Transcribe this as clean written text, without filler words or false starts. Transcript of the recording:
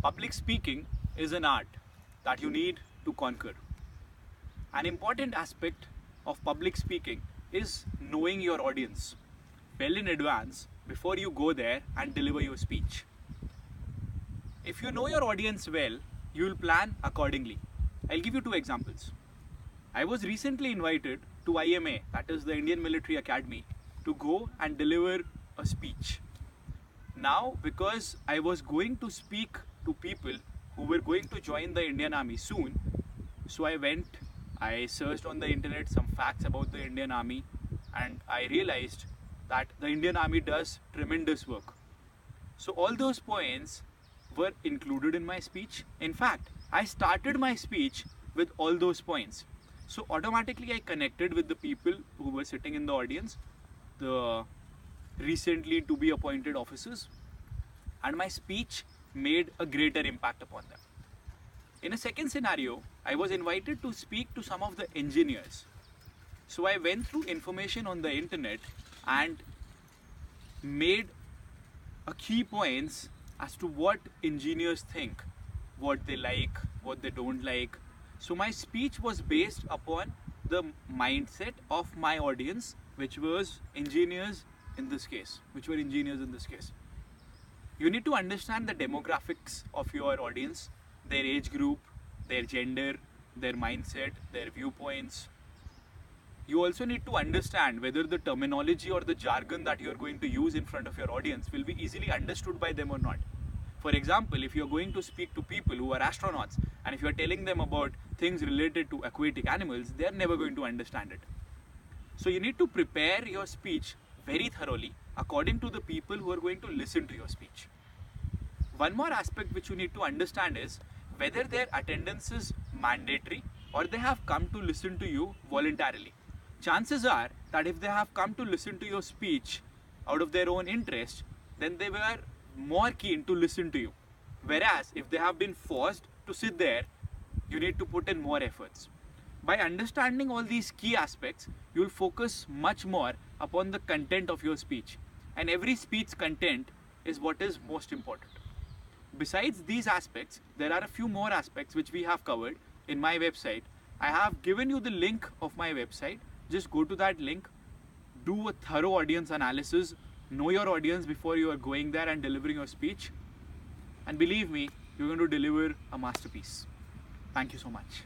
Public speaking is an art that you need to conquer. An important aspect of public speaking is knowing your audience well in advance before you go there and deliver your speech. If you know your audience well, you will plan accordingly. I'll give you two examples. I was recently invited to IMA, that is the Indian Military Academy, to go and deliver a speech. Now, because I was going to speak to people who were going to join the Indian Army soon, so I searched on the internet some facts about the Indian Army, and I realized that the Indian Army does tremendous work. So all those points were included in my speech. In fact, I started my speech with all those points. So automatically I connected with the people who were sitting in the audience, the recently to be appointed officers, and my speech made a greater impact upon them. In a second scenario, I was invited to speak to some of the engineers. So I went through information on the internet and made a key points as to what engineers think, what they like, what they don't like. So my speech was based upon the mindset of my audience, which was engineers in this case, You need to understand the demographics of your audience, their age group, their gender, their mindset, their viewpoints. You also need to understand whether the terminology or the jargon that you are going to use in front of your audience will be easily understood by them or not. For example, if you are going to speak to people who are astronauts and if you are telling them about things related to aquatic animals, they are never going to understand it. So you need to prepare your speech very thoroughly according to the people who are going to listen to your speech. One more aspect which you need to understand is whether their attendance is mandatory or they have come to listen to you voluntarily. Chances are that if they have come to listen to your speech out of their own interest, then they were more keen to listen to you. Whereas if they have been forced to sit there, you need to put in more efforts. By understanding all these key aspects, you will focus much more upon the content of your speech. And every speech content is what is most important. Besides these aspects, there are a few more aspects which we have covered in my website. I have given you the link of my website. Just go to that link, do a thorough audience analysis, know your audience before you are going there and delivering your speech. And believe me, you're going to deliver a masterpiece. Thank you so much.